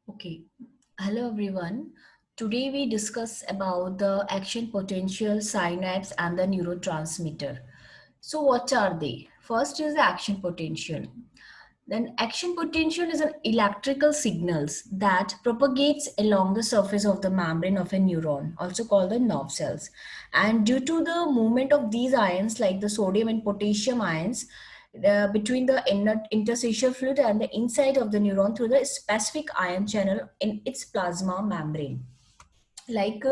Okay. Hello everyone. Today we discuss about the action potential, synapse and the neurotransmitter. So what are they? First is the action potential. Then action potential is an electrical signals that propagates along the surface of the membrane of a neuron, also called the nerve cells. And due to the movement of these ions like the sodium and potassium ions, between the interstitial fluid and the inside of the neuron through the specific ion channel in its plasma membrane. Like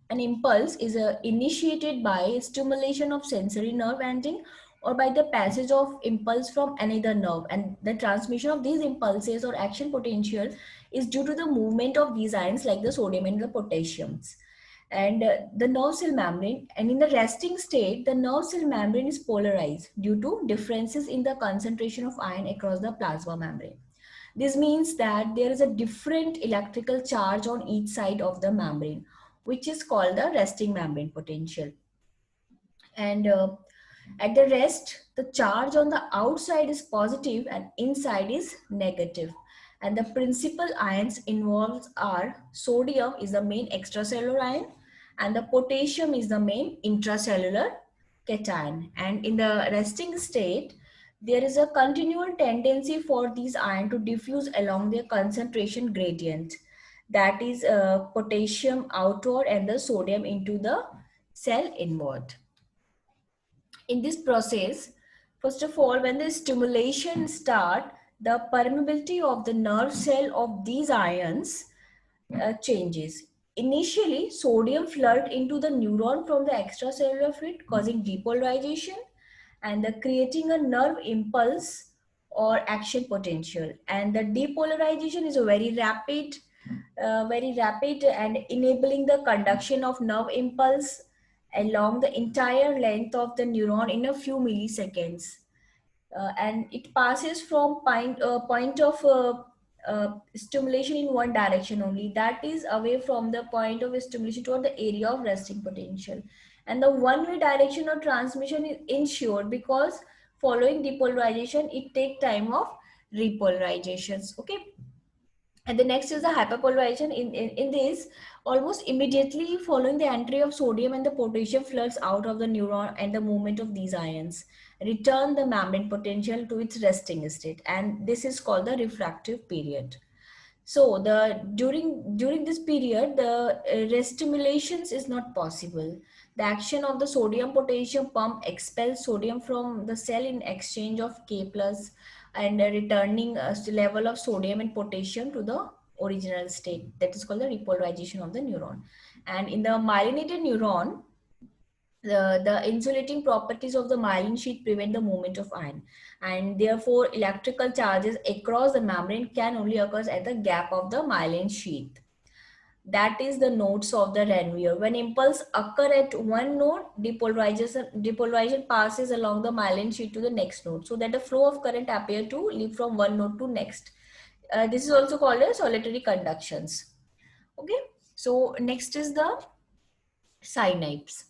an impulse is initiated by stimulation of sensory nerve ending or by the passage of impulse from another nerve, and the transmission of these impulses or action potential is due to the movement of these ions like the sodium and the potassiums. And the nerve cell membrane, and in the resting state the nerve cell membrane is polarized due to differences in the concentration of ion across the plasma membrane. This means that there is a different electrical charge on each side of the membrane, which is called the resting membrane potential. And at the rest, the charge on the outside is positive and inside is negative. And the principal ions involved are sodium is the main extracellular ion and the potassium is the main intracellular cation. And in the resting state, there is a continual tendency for these ions to diffuse along their concentration gradient. That is potassium outward and the sodium into the cell inward. In this process, first of all, when the stimulation start, the permeability of the nerve cell of these ions changes. Initially, sodium flood into the neuron from the extracellular fluid, causing depolarization and the creating a nerve impulse or action potential. And the depolarization is a very rapid and enabling the conduction of nerve impulse along the entire length of the neuron in a few milliseconds. And it passes from point of stimulation in one direction only, that is away from the point of stimulation toward the area of resting potential. And the one way direction of transmission is ensured because following depolarization it take time of repolarizations. Okay. And the next is the hyperpolarization. In this, almost immediately following the entry of sodium and the potassium floods out of the neuron and the movement of these ions return the membrane potential to its resting state, and this is called the refractive period. So the during this period, the restimulations is not possible. The action of the sodium potassium pump expels sodium from the cell in exchange of K plus and returning level of sodium and potassium to the original state. That is called the repolarization of the neuron. And in the myelinated neuron, the insulating properties of the myelin sheath prevent the movement of ion, and therefore electrical charges across the membrane can only occur at the gap of the myelin sheath. That is the nodes of the Ranvier. When impulse occur at one node, depolarization passes along the myelin sheath to the next node, so that the flow of current appear to leave from one node to next. This is also called as solitary conductions. Okay, so next is the synapse.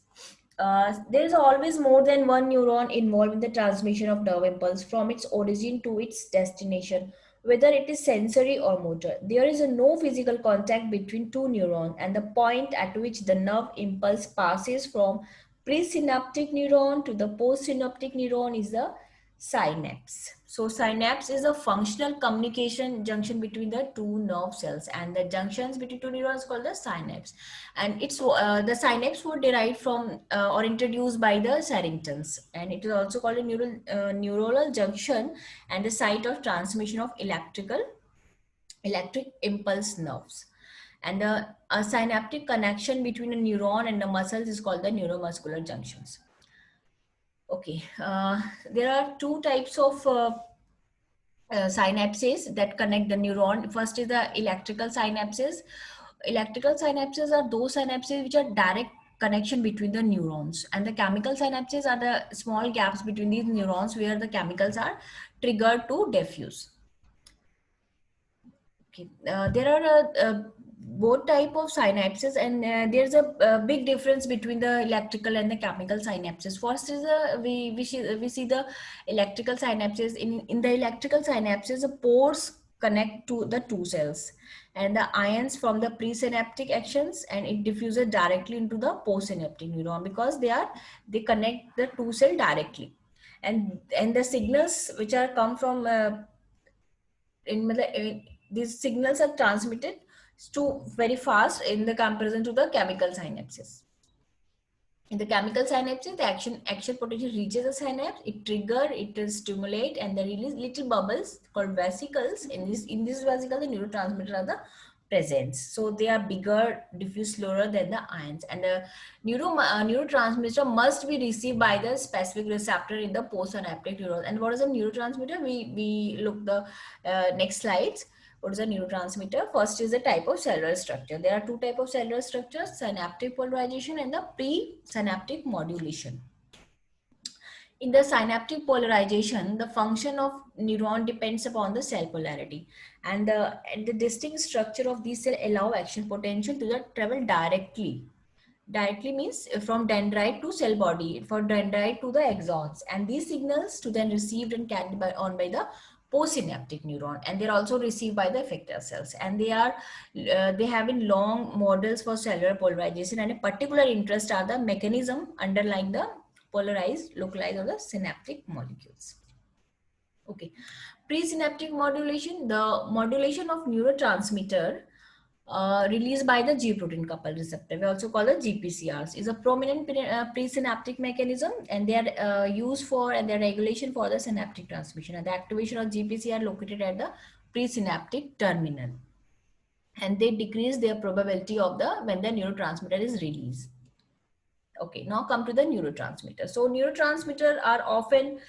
There is always more than one neuron involved in the transmission of nerve impulse from its origin to its destination, whether it is sensory or motor. There is no physical contact between two neurons, and the point at which the nerve impulse passes from presynaptic neuron to the postsynaptic neuron is the synapse. So synapse is a functional communication junction between the two nerve cells, and the junctions between two neurons called the synapse. And it's the synapse were derived from or introduced by the Sarringtons, and it is also called a neuronal junction and the site of transmission of electric impulse nerves. And a synaptic connection between a neuron and the muscles is called the neuromuscular junctions. Okay, there are two types of synapses that connect the neuron. First is the electrical synapses. Electrical synapses are those synapses which are direct connection between the neurons, and the chemical synapses are the small gaps between these neurons where the chemicals are triggered to diffuse. Okay. There are both type of synapses, and there's a big difference between the electrical and the chemical synapses. First is we see the electrical synapses. In the electrical synapses, the pores connect to the two cells, and the ions from the presynaptic actions, and it diffuses directly into the postsynaptic neuron because they connect the two cell directly, and the signals which are come from these signals are transmitted to very fast in the comparison to the chemical synapses. In the chemical synapses, the action potential reaches the synapse, it trigger, it will stimulate, and they release little bubbles called vesicles. In this vesicle, the neurotransmitter are the present. So they are bigger, diffuse slower than the ions. And the neurotransmitter must be received by the specific receptor in the postsynaptic neuron. And what is a neurotransmitter? We look the next slides. What is a neurotransmitter? First is the type of cellular structure. There are two types of cellular structures, synaptic polarization and the presynaptic modulation. In the synaptic polarization, the function of neuron depends upon the cell polarity, and the distinct structure of these cells allow action potential to travel directly. Directly means from dendrite to cell body, for dendrite to the axons, and these signals to then received and carried by the postsynaptic neuron, and they're also received by the effector cells, and they have in long models for cellular polarization, and a particular interest are the mechanism underlying the polarized localized of the synaptic molecules. Okay, presynaptic modulation, the modulation of neurotransmitter released by the G protein coupled receptor, we also call it GPCRs, is a prominent presynaptic mechanism, and they are used for and their regulation for the synaptic transmission. And the activation of GPCR located at the presynaptic terminal, and they decrease their probability of the when the neurotransmitter is released. Okay, now come to the neurotransmitter. So neurotransmitter are often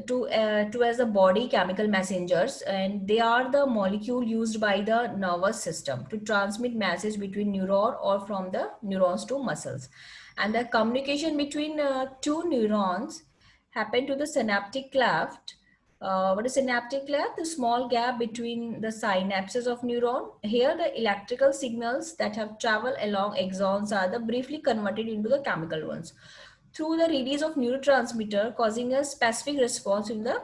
to as the body chemical messengers, and they are the molecule used by the nervous system to transmit message between neuron or from the neurons to muscles. And the communication between two neurons happen to the synaptic cleft. What is synaptic cleft? The small gap between the synapses of neuron. Here the electrical signals that have traveled along axons are the briefly converted into the chemical ones through the release of neurotransmitter, causing a specific response in the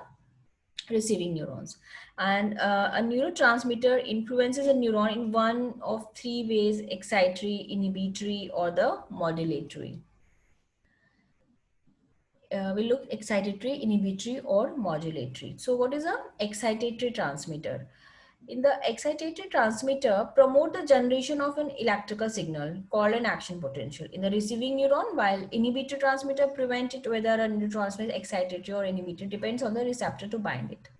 receiving neurons. And a neurotransmitter influences a neuron in one of three ways: excitatory, inhibitory, or the modulatory. We look excitatory, inhibitory, or modulatory. So what is a excitatory transmitter? In the excitatory transmitter, promote the generation of an electrical signal called an action potential in the receiving neuron, while inhibitory transmitter prevent it, whether a neurotransmitter is excitatory or inhibitory depends on the receptor to bind it.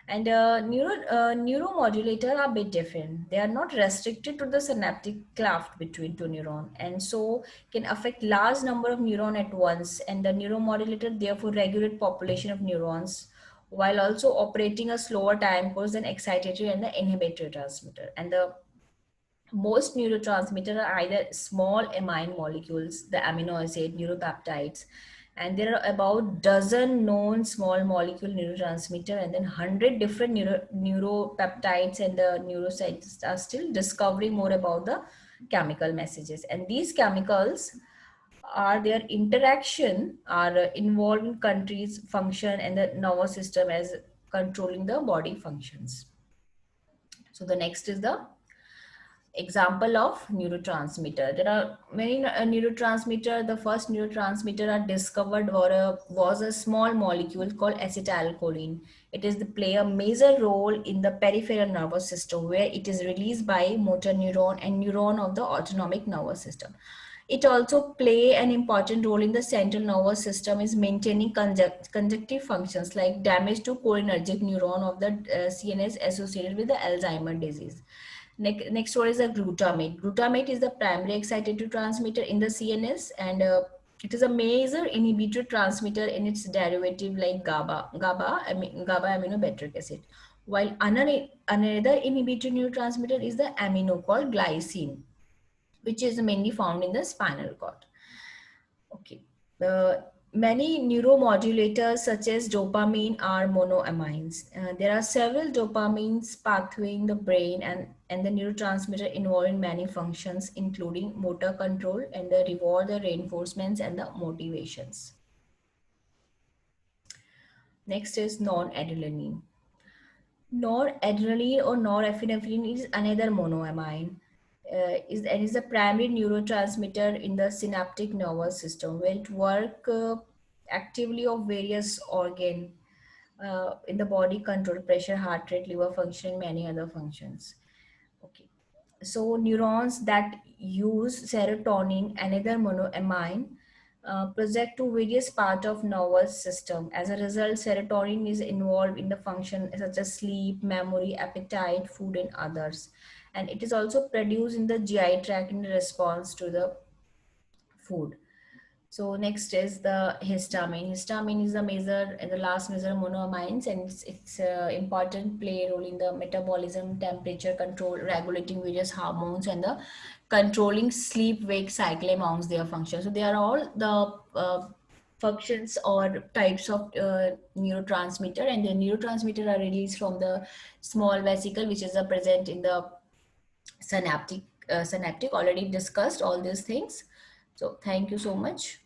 And neuromodulator are a bit different. They are not restricted to the synaptic cleft between two neurons, and so can affect large number of neurons at once. And the neuromodulator therefore regulate population of neurons while also operating a slower time course than excitatory and the inhibitory transmitter. And the most neurotransmitters are either small amine molecules, the amino acid, neuropeptides, and there are about dozen known small molecule neurotransmitter, and then 100 different neuropeptides, and the neuroscientists are still discovering more about the chemical messages. And these chemicals are their interaction are involved in countries function and the nervous system as controlling the body functions. So the next is the example of neurotransmitter. There are many neurotransmitter. The first neurotransmitter are discovered was a small molecule called acetylcholine. It is the play a major role in the peripheral nervous system, where it is released by motor neuron and neuron of the autonomic nervous system. It also play an important role in the central nervous system, is maintaining conjunctive functions like damage to cholinergic neuron of the CNS associated with the Alzheimer disease. Next one is the glutamate. Glutamate is the primary excitatory transmitter in the CNS, and it is a major inhibitory transmitter in its derivative like GABA aminobutyric acid. While another inhibitory neurotransmitter is the amino called glycine, which is mainly found in the spinal cord. Okay. Many neuromodulators such as dopamine are monoamines. There are several dopamines pathway in the brain, and the neurotransmitter involved in many functions, including motor control and the reward, the reinforcements, and the motivations. Next is noradrenaline. Noradrenaline or norepinephrine is another monoamine. And is the primary neurotransmitter in the synaptic nervous system, where it work actively of various organ in the body, control pressure, heart rate, liver function, and many other functions. Okay. So neurons that use serotonin, another monoamine, project to various parts of nervous system. As a result, serotonin is involved in the function such as sleep, memory, appetite, food, and others. And it is also produced in the GI tract in response to the food. So next is the histamine. Histamine is the major, the last major monoamines, and it's important play a role in the metabolism, temperature control, regulating various hormones, and the controlling sleep-wake cycle amongst their functions. So they are all the functions or types of neurotransmitter, and the neurotransmitter are released from the small vesicle, which is present in the synaptic. Synaptic already discussed all these things. So thank you so much.